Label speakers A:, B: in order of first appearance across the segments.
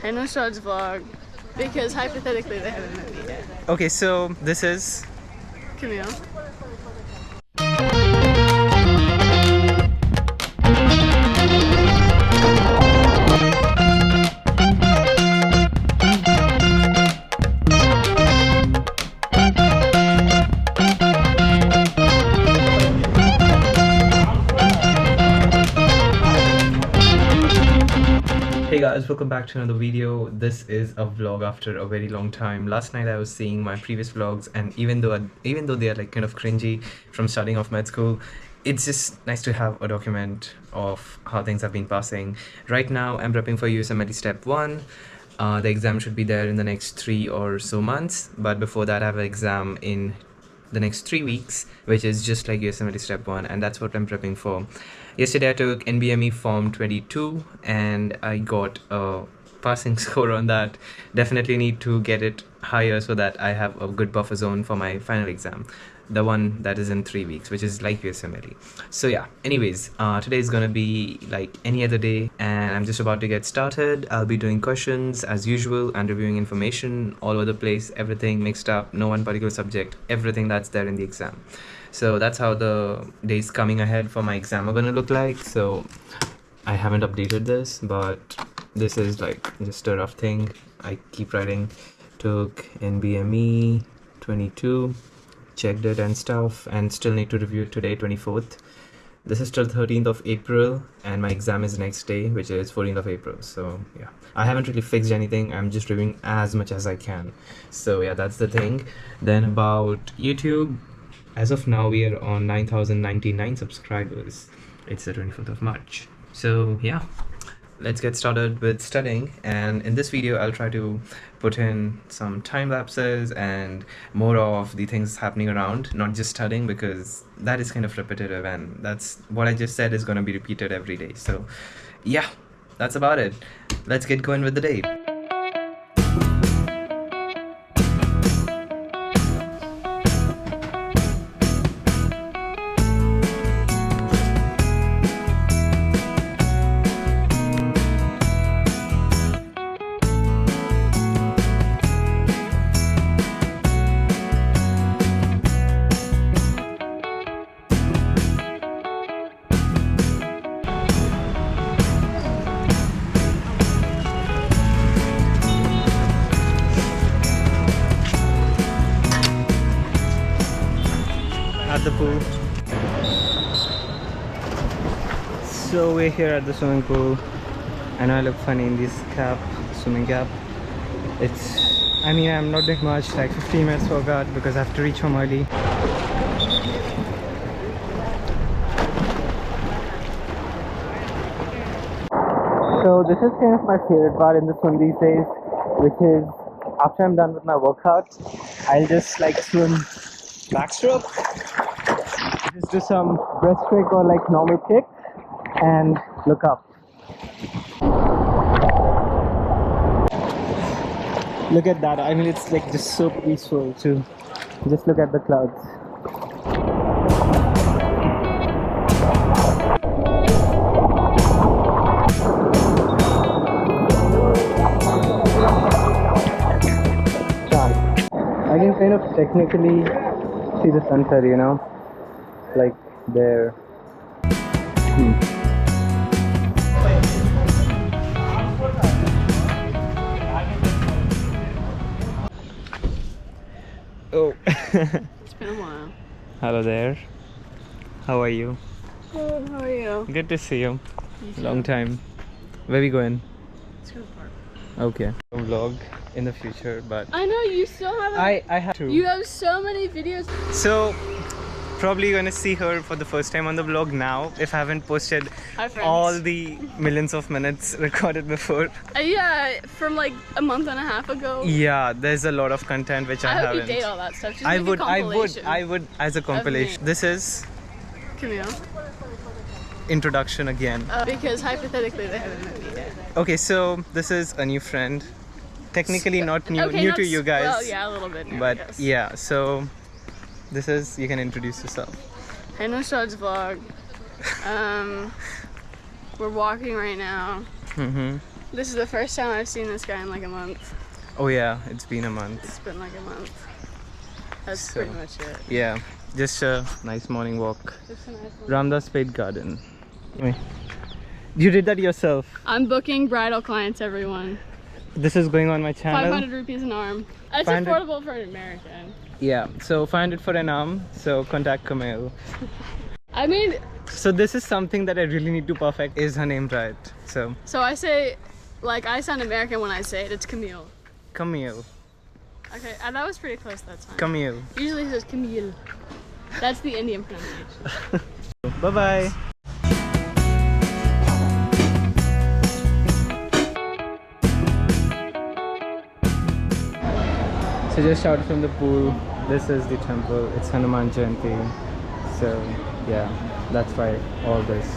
A: Hey, Naushad's vlog, because hypothetically they haven't met me yet.
B: Okay, so this is
A: Camille.
B: Hey guys, welcome back to another video. This is a vlog after a very long time. Last night I was seeing my previous vlogs, and even though they are like kind of cringy from starting off med school, it's just nice to have a document of how things have been passing. Right now I'm prepping for USMLE Step 1. The exam should be there in the next 3 or so months, but before that I have an exam in the next 3 weeks, which is just like USMLE Step 1, and that's what I'm prepping for. Yesterday I took NBME Form 22 and I got a passing score on that. Definitely need to get it higher so that I have a good buffer zone for my final exam, the one that is in 3 weeks, which is like USMLE. So yeah, anyways, today is gonna be like any other day and I'm just about to get started. I'll be doing questions as usual and reviewing information all over the place, everything mixed up, no one particular subject, everything that's there in the exam. So that's how the days coming ahead for my exam are gonna look like. So I haven't updated this, but this is like just a rough thing. I keep writing. Took NBME 22, checked it and stuff, and still need to review it today, 24th. This is till 13th of April and my exam is next day, which is 14th of April. So yeah, I haven't really fixed anything. I'm just reviewing as much as I can. So yeah, that's the thing. Then about YouTube, as of now we are on 9,099 subscribers. It's the 24th of March. So yeah, let's get started with studying, and in this video I'll try to put in some time lapses and more of the things happening around, not just studying, because that is kind of repetitive and that's what I just said is going to be repeated every day. So yeah, that's about it. Let's get going with the day. At the pool. So we're here at the swimming pool. I know I look funny in this cap, swimming cap. I mean, I'm not doing much, like 15 minutes workout because I have to reach home early. So this is kind of my favorite part in the swim these days, which is after I'm done with my workout, I'll just like swim backstroke. Just do some breaststroke or like normal kick and look up. Look at that. I mean, it's like just so peaceful to just look at the clouds. I can kind of technically see the sunset, you know, like there. Oh.
A: It's been a while.
B: Hello there. How are you?
A: Good, how are you?
B: Good to see you.
A: You
B: Long
A: too.
B: time. Where we going?
A: Let's go to the park.
B: Okay. Vlog in the future, but
A: I know, you still haven't.
B: I have to.
A: You have so many videos.
B: So probably gonna see her for the first time on the vlog now if I haven't posted
A: Hi, friends.
B: all the millions of minutes recorded before.
A: Yeah, from like a month and a half ago.
B: Yeah, there's a lot of content which I
A: I hope
B: haven't.
A: you date all that stuff. Just
B: I
A: make
B: would
A: a
B: I would as a compilation. This is
A: Camille.
B: introduction again.
A: Because hypothetically they haven't met me yet.
B: Okay, so this is a new friend. Technically not new,
A: Okay,
B: new
A: not
B: to you guys.
A: Well, yeah, a little bit new, I
B: But
A: guess.
B: yeah, so this is, you can introduce yourself.
A: Hey, Naushad's vlog. We're walking right now. This is the first time I've seen this guy in like a month.
B: Oh yeah, it's been a month.
A: It's been like a month. That's
B: So,
A: pretty much it.
B: Yeah, just a nice morning walk.
A: Just a nice one.
B: Ramdas Pet Garden. Wait. You did that yourself.
A: I'm booking bridal clients, everyone.
B: This is going on my channel.
A: 500 rupees an arm. That's
B: 500
A: affordable for an American.
B: Yeah, so 500 for an arm. So contact Camille.
A: I mean,
B: So this is something that I really need to perfect. Is her name right? So
A: so I say, like, I sound American when I say it. It's Camille.
B: Camille.
A: Okay, and that was pretty close that time.
B: Camille.
A: Usually it says Camille. That's the Indian pronunciation.
B: Bye bye. So just out from the pool, this is the temple. It's Hanuman Jayanti. So yeah, that's why all this.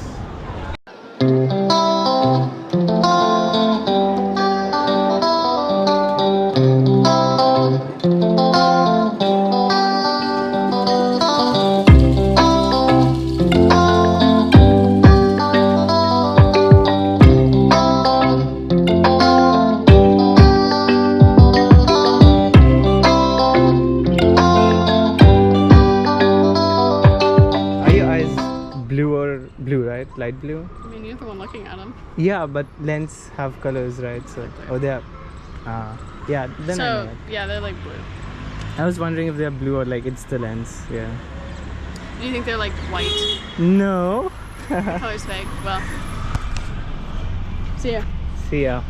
B: Blue, right? Light blue?
A: I mean, you're the one looking at them.
B: Yeah, but lens have colors, right? So, oh, they are. Yeah, then I know
A: So,
B: it.
A: yeah, they're like blue.
B: I was wondering if they are blue or like it's the lens. Yeah.
A: Do you think they're like white?
B: No.
A: Color's fake. Well, see ya.
B: See ya.